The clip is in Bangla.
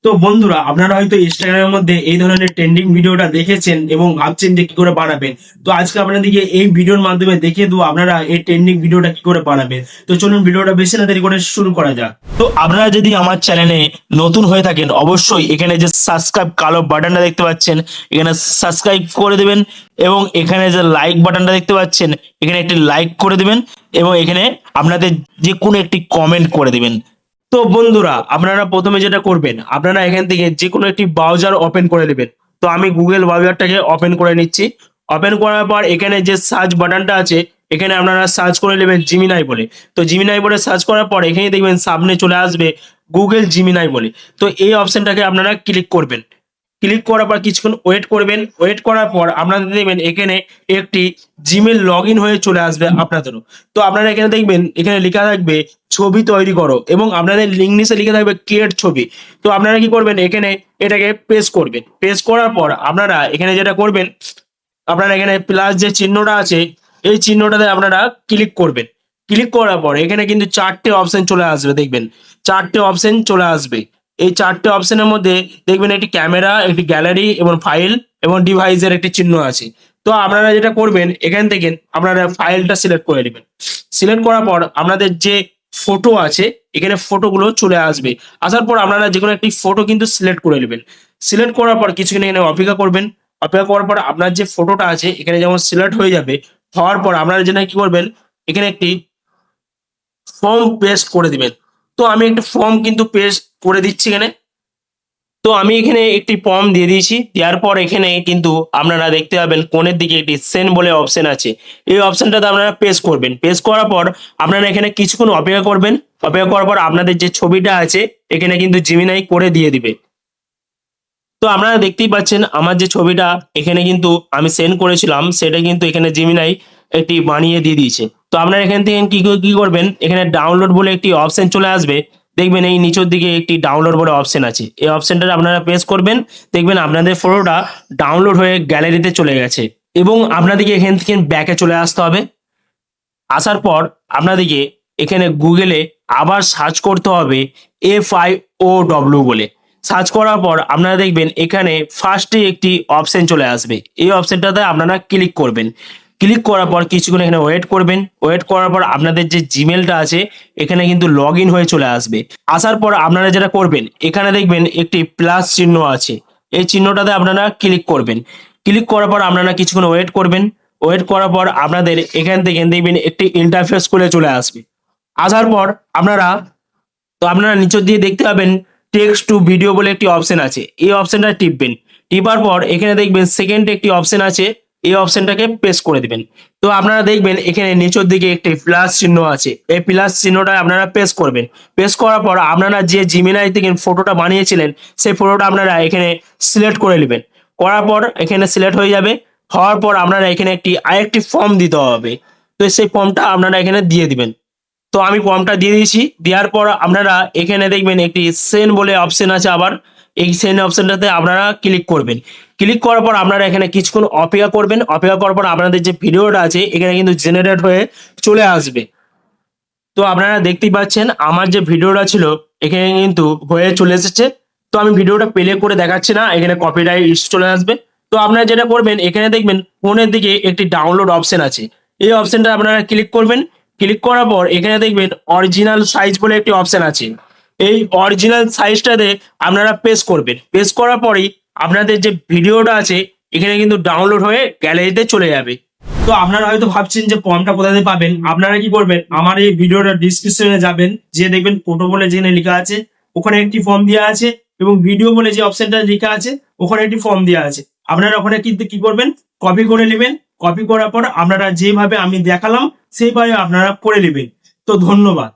তো বন্ধুরা, আপনারা হয়তো ইনস্টাগ্রামের মধ্যে এই ধরনের ট্রেন্ডিং ভিডিওটা দেখেছেন এবং ভাবছেন যে কি করে বানাবেন। তো আজকে আপনাদেরকে এই ভিডিওর মাধ্যমে দেখিয়ে দেবো আপনারা এই ট্রেন্ডিং ভিডিওটা কি করে বানাবেন। তো চলুন ভিডিওটা বেশি না দেরি করে শুরু করা যাক। তো আপনারা যদি আমার চ্যানেলে নতুন হয়ে থাকেন, অবশ্যই এখানে যে সাবস্ক্রাইব কালো বাটনটা দেখতে পাচ্ছেন, এখানে সাবস্ক্রাইব করে দেবেন এবং এখানে যে লাইক বাটনটা দেখতে পাচ্ছেন, এখানে একটি লাইক করে দেবেন এবং এখানে আপনাদের যে কোনো একটি কমেন্ট করে দেবেন। তো বন্ধুরা, আপনারা প্রথমে যেটা করবেন, আপনারা এখান থেকে যে কোনো একটি ব্রাউজার ওপেন করে নেবেন। তো আমি গুগল ব্রাউজারটাকে ওপেন করে নিচ্ছি। ওপেন করার পর এখানে যে সার্চ বাটনটা আছে, এখানে আপনারা সার্চ করে নেবেন জিমিনাই বলে। তো জিমিনাই বলে সার্চ করার পর এখানে দেখবেন সামনে চলে আসবে গুগল জিমিনাই বলে। তো এই অপশনটাকে আপনারা ক্লিক করবেন। ক্লিক করার পর কিছুক্ষণ ওয়েট করবেন। ওয়েট করার পর আপনারা দেখবেন এখানে একটি জিমেল লগ ইন হয়ে চলে আসবে আপনাদেরও। তো আপনারা এখানে দেখবেন এখানে লেখা থাকবে ছবি তৈরি করো এবং আপনাদের লিঙ্ক নিচে লিখে থাকবে ক্রিয়েট ছবি। তো আপনারা কি করবেন, এখানে এটাকে পেস্ট করবেন। পেস্ট করার পর আপনারা এখানে যেটা করবেন, আপনারা এখানে প্লাস যে চিহ্নটা আছে, এই চিহ্নটাতে আপনারা ক্লিক করবেন। ক্লিক করার পর এখানে কিন্তু চারটে অপশন চলে আসবে, দেখবেন চারটে অপশন চলে আসবে। এই চারটে অপশনের মধ্যে দেখবেন একটি ক্যামেরা, একটি গ্যালারি এবং ফাইল এবং ডিভাইসের একটি চিহ্ন আছে। তো আপনারা যেটা করবেন, এখান থেকে আপনারা ফাইলটা সিলেক্ট করে নেবেন। সিলেক্ট করার পর আপনাদের যে ফটো আছে, এখানে ফটোগুলো চলে আসবে। আসার পর আপনারা যে কোনো একটি ফটো কিন্তু সিলেক্ট করে নেবেন। সিলেক্ট করার পর কিছুক্ষণ এখানে অপেক্ষা করবেন। অপেক্ষা করার পর আপনার যে ফটোটা আছে এখানে যেমন সিলেক্ট হয়ে যাবে, হওয়ার পর আপনারা যেটা কি করবেন, এখানে একটি ফর্ম পেস্ট করে দিবেন। তো আমি একটা ফর্ম কিন্তু পেস্ট করে দিচ্ছি এখানে। তো আমি এখানে একটি ফর্ম দিয়ে দিয়েছি। দেওয়ার পর এখানে কিন্তু আপনারা দেখতে পাবেন কোণের দিকে একটি সেন্ড বলে অপশন আছে। এই অপশনটাতে আপনারা পেস্ট করবেন। পেস্ট করার পর আপনারা এখানে কিছুক্ষণ অপেক্ষা করবেন। অপেক্ষা করার পর আপনাদের যে ছবিটা আছে এখানে কিন্তু জিমিনাই করে দিয়ে দিবে। তো আপনারা দেখতেই পাচ্ছেন আমার যে ছবিটা এখানে কিন্তু আমি সেন্ড করেছিলাম, সেটা কিন্তু এখানে জিমিনাই একটি বানিয়ে দিয়ে দিয়েছে। তো আপনারা এখান থেকে কি করবেন, এখানে ডাউনলোড বলে একটি অপশন চলে আসবে। দেখবেন এই নিচের দিকে একটি ডাউনলোড বলে অপশন আছে, এই অপশনটা আপনারা প্রেস করবেন। দেখবেন আপনাদের ফটোটা ডাউনলোড হয়ে গ্যালারিতে চলে গেছে এবং আপনাদেরকে এখান থেকে ব্যাকে চলে আসতে হবে। আসার পর আপনাদেরকে এখানে গুগলে আবার সার্চ করতে হবে FIOW বলে। সার্চ করার পর আপনারা দেখবেন এখানে ফার্স্টে একটি অপশন চলে আসবে। এই অপশনটাতে আপনারা ক্লিক করবেন। ক্লিক করার পর কিছুক্ষণ এখানে ওয়েট করবেন। ওয়েট করার পর আপনাদের যে জিমেলটা আছে এখানে কিন্তু লগ ইন হয়ে চলে আসবে। আসার পর আপনারা যেটা করবেন, এখানে দেখবেন একটি প্লাস চিহ্ন আছে, এই চিহ্নটাতে আপনারা ক্লিক করবেন। ক্লিক করার পর আপনারা কিছুক্ষণ ওয়েট করবেন। ওয়েট করার পর আপনাদের এখান থেকে দেখবেন একটি ইন্টারফেস খুলে চলে আসবে। আসার পর আপনারা নিচের দিয়ে দেখতে পাবেন টেক্সট টু ভিডিও বলে একটি অপশন আছে, এই অপশনটা টিপবেন। টিপার পর এখানে দেখবেন সেকেন্ড একটি অপশন আছে, এই অপশনটাকে প্রেস করে দিবেন। তো আপনারা দেখবেন এখানে নিচের দিকে একটি প্লাস চিহ্ন আছে, এই প্লাস চিহ্নটা আপনারা প্রেস করবেন। প্রেস করার পর আপনারা যে জিমিনাই থেকে ফটোটা বানিয়েছিলেন সেই ফটোটা আপনারা এখানে সিলেক্ট করে নেবেন। করার পর এখানে সিলেক্ট হয়ে যাবে। হওয়ার পর আপনারা এখানে আরেকটি ফর্ম দিতে হবে। তো সেই ফর্মটা আপনারা এখানে দিয়ে দিবেন। তো আমি ফর্মটা দিয়ে দিয়েছি। দেওয়ার পর আপনারা এখানে দেখবেন একটি সেন্ড বলে অপশন আছে, আবার এই সেন্ড অপশনটাতে আপনারা ক্লিক করবেন। ক্লিক করার পর আপনারা এখানে কিছুক্ষণ অপেক্ষা করবেন। অপেক্ষা করার পর আপনাদের যে ভিডিওটা আছে এখানে কিন্তু জেনারেট হয়ে চলে আসবে। তো আপনারা দেখতেই পাচ্ছেন আমার যে ভিডিওটা ছিল এখানে কিন্তু হয়ে চলে এসেছে। তো আমি ভিডিওটা প্লে করে দেখাচ্ছি না, এখানে কপিরাইট ইস্যু চলে আসবে। তো আপনারা যেটা করবেন, এখানে দেখবেন ফোনের দিকে একটি ডাউনলোড অপশন আছে, এই অপশনটা আপনারা ক্লিক করবেন। ক্লিক করার পর এখানে দেখবেন অরিজিনাল সাইজ বলে একটি অপশন আছে, এই অরিজিনাল সাইজটাতে আপনারা পেস্ট করবেন। পেস্ট করার পরেই আপনাদের যে ভিডিওটা আছে এখানে কিন্তু ডাউনলোড হয়ে গ্যালারিতে চলে যাবে। তো আপনারা হয়তো ভাবছেন যে ফর্মটা কোথা থেকে পাবেন। আপনারা কি করবেন, আমার এই ভিডিওটা ডিসক্রিপশনে যাবেন, যে দেখবেন ফটো বলে যেখানে লেখা আছে ওখানে একটি ফর্ম দেওয়া আছে এবং ভিডিও বলে যে অপশনটা লেখা আছে ওখানে একটি ফর্ম দেওয়া আছে। আপনারা ওখানে কিন্তু কি করবেন, কপি করে নেবেন। কপি করার পর আপনারা যেভাবে আমি দেখালাম সেইভাবে আপনারা করে নেবেন। তো ধন্যবাদ।